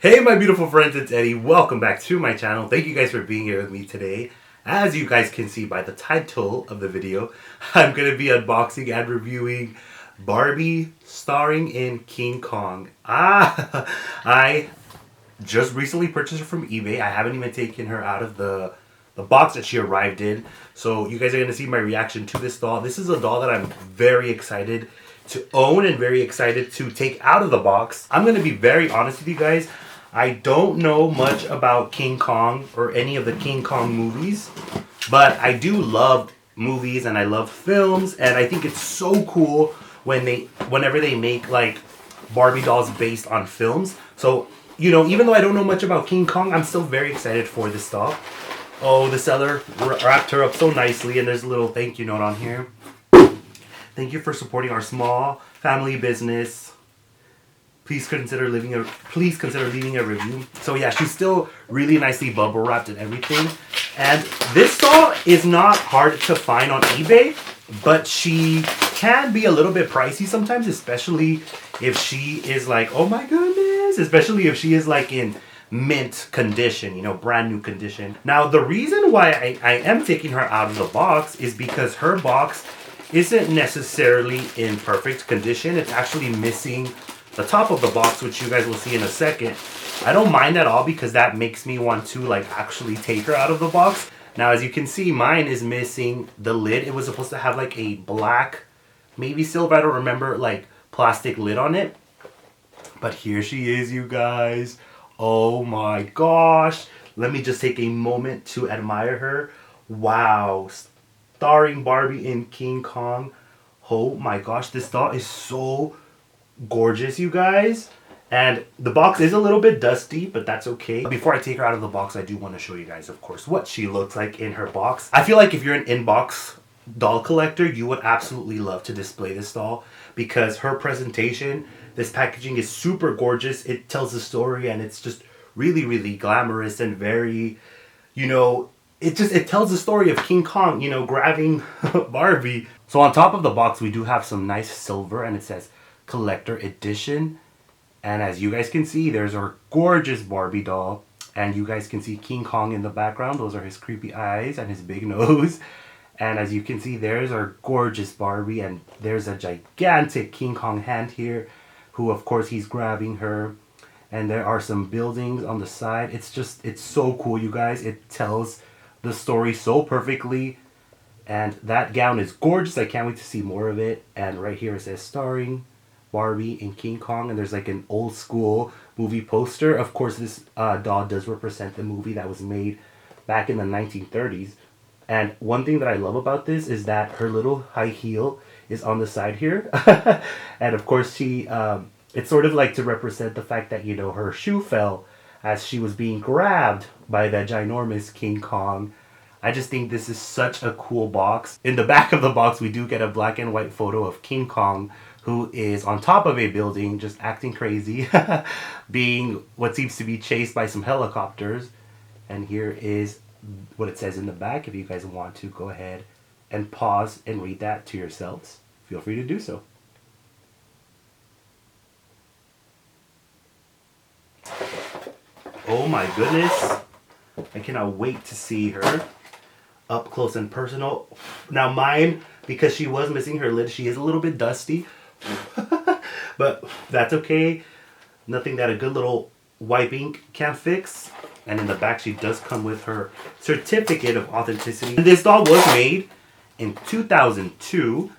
Hey my beautiful friends, it's Eddie. Welcome back to my channel. Thank you guys for being here with me today. As you guys can see by the title of the video, I'm going to be unboxing and reviewing Barbie starring in King Kong. I just recently purchased her from eBay. I haven't even taken her out of the box that she arrived in. So you guys are going to see my reaction to this doll. This is a doll that I'm very excited to own and very excited to take out of the box. I'm going to be very honest with you guys. I don't know much about King Kong or any of the King Kong movies, but I do love movies and I love films, and I think it's so cool whenever they make like Barbie dolls based on films. So, you know, even though I don't know much about King Kong, I'm still very excited for this doll. Oh, the seller wrapped her up so nicely, and there's a little thank you note on here. Thank you for supporting our small family business. Please consider leaving a review. So yeah, she's still really nicely bubble wrapped and everything. And this doll is not hard to find on eBay, but she can be a little bit pricey sometimes, especially if she is like, oh my goodness, especially if she is like in mint condition, you know, brand new condition. Now, the reason why I am taking her out of the box is because her box isn't necessarily in perfect condition. It's actually missing the top of the box, which you guys will see in a second. I don't mind at all because that makes me want to like actually take her out of the box. Now, as you can see, mine is missing the lid. It was supposed to have like a black, maybe silver, I don't remember, like plastic lid on it. But here she is, you guys. Oh my gosh. Let me just take a moment to admire her. Wow. Starring Barbie in King Kong. Oh my gosh, this doll is so gorgeous, you guys. And the box is a little bit dusty, but that's okay. Before I take her out of the box, I do want to show you guys, of course, what she looks like in her box. I feel like if you're an in-box doll collector, you would absolutely love to display this doll because her presentation, this packaging is super gorgeous. It tells the story, and it's just really, really glamorous and very, you know, it tells the story of King Kong, you know, grabbing Barbie. So on top of the box, we do have some nice silver, and it says collector edition. And as you guys can see, there's our gorgeous Barbie doll, and you guys can see King Kong in the background. Those are his creepy eyes and his big nose. And as you can see, there's our gorgeous Barbie, and there's a gigantic King Kong hand here, who of course he's grabbing her. And there are some buildings on the side. It's so cool, you guys. It tells the story so perfectly. And that gown is gorgeous. I can't wait to see more of it. And right here it says starring Barbie in King Kong, and there's like an old school movie poster. Of course, this doll does represent the movie that was made back in the 1930s. And one thing that I love about this is that her little high heel is on the side here. And of course, she it's sort of like to represent the fact that, you know, her shoe fell as she was being grabbed by that ginormous King Kong. I just think this is such a cool box. In the back of the box, we do get a black and white photo of King Kong, who is on top of a building just acting crazy, being what seems to be chased by some helicopters. And here is what it says in the back. If you guys want to go ahead and pause and read that to yourselves, feel free to do so. Oh my goodness. I cannot wait to see her up close and personal. Now mine, because she was missing her lid, she is a little bit dusty. But that's okay. Nothing that a good little wiping can't fix. And in the back, she does come with her certificate of authenticity. And this doll was made in 2002.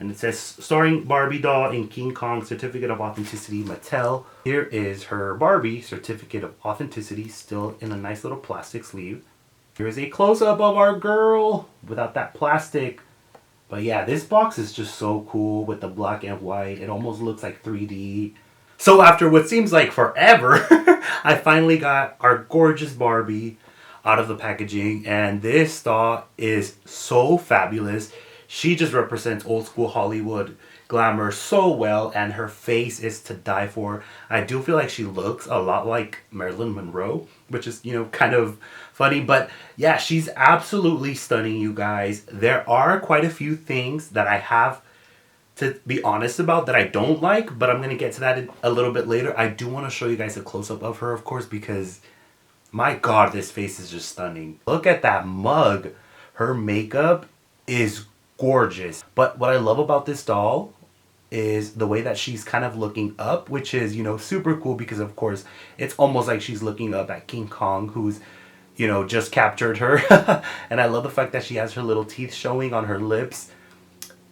And it says starring Barbie doll in King Kong, certificate of authenticity, Mattel. Here is her Barbie certificate of authenticity, still in a nice little plastic sleeve. Here is a close-up of our girl without that plastic. But yeah, this box is just so cool with the black and white. It almost looks like 3D. So after what seems like forever, I finally got our gorgeous Barbie out of the packaging. And this doll is so fabulous. She just represents old school Hollywood glamour so well. And her face is to die for. I do feel like she looks a lot like Marilyn Monroe, which is, you know, kind of funny. But yeah, she's absolutely stunning, you guys. There are quite a few things that I have to be honest about that I don't like, but I'm going to get to that a little bit later. I do want to show you guys a close-up of her, of course, because my God, this face is just stunning. Look at that mug. Her makeup is gorgeous. But what I love about this doll is the way that she's kind of looking up, which is, you know, super cool because, of course, it's almost like she's looking up at King Kong, who's, you know, just captured her. And I love the fact that she has her little teeth showing on her lips.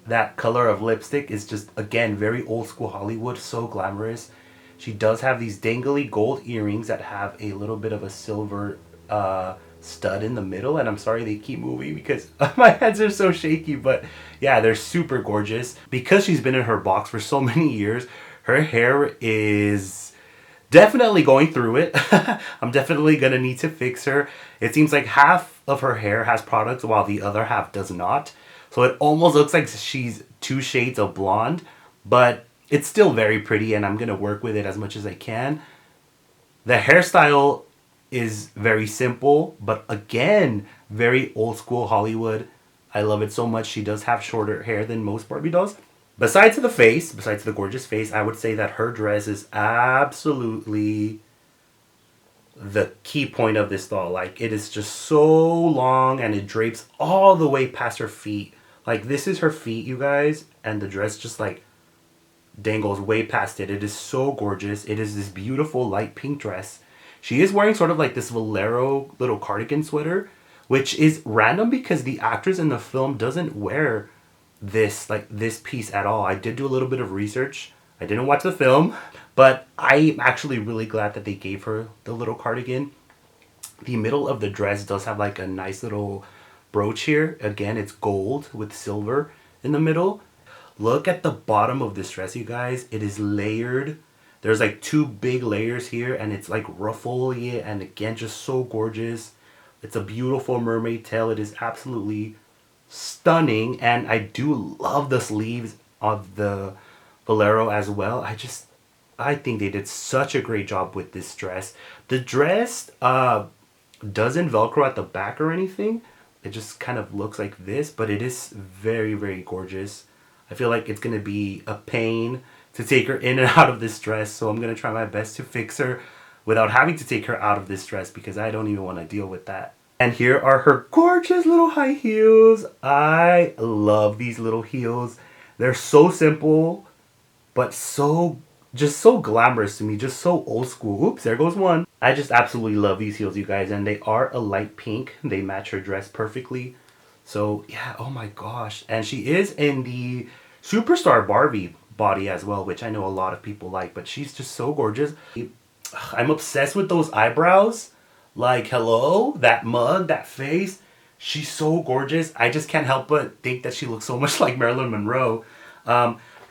That color of lipstick is just, again, very old school Hollywood, so glamorous. She does have these dangly gold earrings that have a little bit of a silver stud in the middle. And I'm sorry they keep moving because my hands are so shaky. But yeah, they're super gorgeous. Because she's been in her box for so many years, her hair is definitely going through it. I'm definitely going to need to fix her. It seems like half of her hair has products while the other half does not. So it almost looks like she's 2 shades of blonde, but it's still very pretty and I'm going to work with it as much as I can. The hairstyle is very simple, but again, very old school Hollywood. I love it so much. She does have shorter hair than most Barbie dolls. Besides the face, besides the gorgeous face, I would say that her dress is absolutely the key point of this doll. Like, it is just so long and it drapes all the way past her feet. Like, this is her feet, you guys, and the dress just like dangles way past it. It is so gorgeous. It is this beautiful light pink dress. She is wearing sort of like this Valero little cardigan sweater, which is random because the actress in the film doesn't wear this piece at all. I did do a little bit of research. I didn't watch the film, but I'm actually really glad that they gave her the little cardigan. The middle of the dress does have like a nice little brooch here. Again, it's gold with silver in the middle. Look at the bottom of this dress, you guys. It is layered. There's like 2 big layers here and it's like ruffly and again just so gorgeous. It's a beautiful mermaid tail. It is absolutely stunning, and I do love the sleeves of the Valero as well. I think they did such a great job with this dress. The dress doesn't Velcro at the back or anything. It just kind of looks like this, but it is very, very gorgeous. I feel like it's going to be a pain to take her in and out of this dress, so I'm going to try my best to fix her without having to take her out of this dress because I don't even want to deal with that. And here are her gorgeous little high heels. I love these little heels. They're so simple, but just so glamorous to me, just so old school. Oops, there goes one. I just absolutely love these heels, you guys, and they are a light pink. They match her dress perfectly. So yeah, oh my gosh. And she is in the Superstar Barbie body as well, which I know a lot of people like, but she's just so gorgeous. I'm obsessed with those eyebrows. Like, hello, that mug, that face. She's so gorgeous. I just can't help but think that she looks so much like Marilyn Monroe.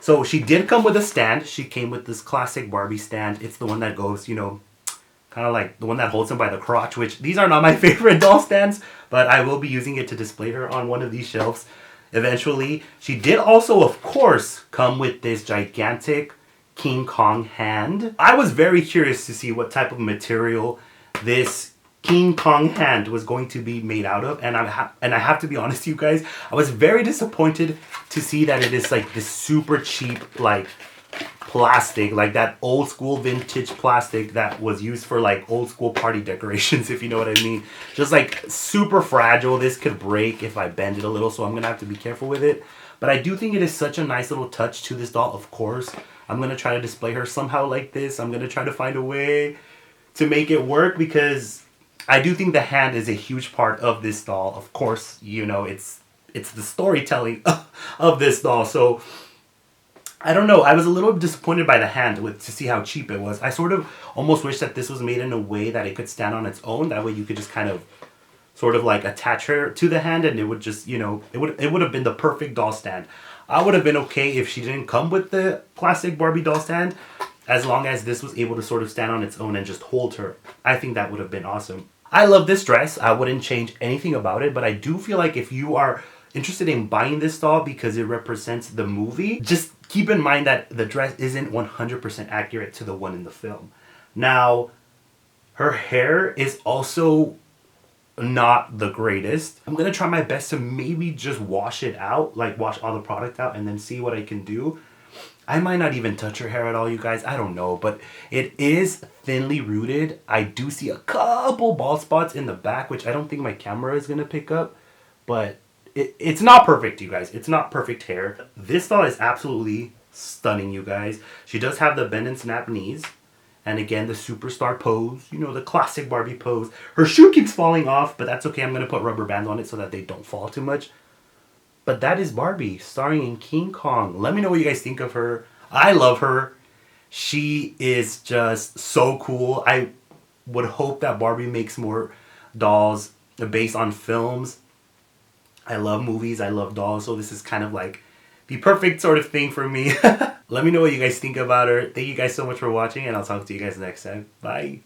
So she did come with a stand. She came with this classic Barbie stand. It's the one that goes, you know, kind of like the one that holds him by the crotch, which these are not my favorite doll stands, but I will be using it to display her on one of these shelves eventually. She did also, of course, come with this gigantic King Kong hand. I was very curious to see what type of material this King Kong hand was going to be made out of, and I have to be honest, you guys, I was very disappointed to see that it is like this super cheap like plastic, like that old school vintage plastic that was used for like old school party decorations, if you know what I mean. Just like super fragile. This could break if I bend it a little, so I'm gonna have to be careful with it. But I do think it is such a nice little touch to this doll. Of course, I'm gonna try to display her somehow like this. I'm gonna try to find a way to make it work because I do think the hand is a huge part of this doll. Of course, you know, it's the storytelling of this doll. So I don't know. I was a little disappointed by the hand to see how cheap it was. I sort of almost wish that this was made in a way that it could stand on its own. That way you could just kind of sort of like attach her to the hand and it would just, you know, it would have been the perfect doll stand. I would have been okay if she didn't come with the classic Barbie doll stand, as long as this was able to sort of stand on its own and just hold her. I think that would have been awesome. I love this dress. I wouldn't change anything about it, but I do feel like if you are interested in buying this doll because it represents the movie, just keep in mind that the dress isn't 100% accurate to the one in the film. Now, her hair is also not the greatest. I'm gonna try my best to maybe just wash it out, like wash all the product out and then see what I can do. I might not even touch her hair at all, you guys. I don't know, but it is thinly rooted. I do see a couple bald spots in the back, which I don't think my camera is gonna pick up, but it's not perfect, you guys. It's not perfect hair. This doll is absolutely stunning, you guys. She does have the bend and snap knees. And again, the superstar pose, you know, the classic Barbie pose. Her shoe keeps falling off, but that's okay. I'm going to put rubber bands on it so that they don't fall too much. But that is Barbie, starring in King Kong. Let me know what you guys think of her. I love her. She is just so cool. I would hope that Barbie makes more dolls based on films. I love movies. I love dolls. So this is kind of like the perfect sort of thing for me. Let me know what you guys think about her. Thank you guys so much for watching, and I'll talk to you guys next time. Bye.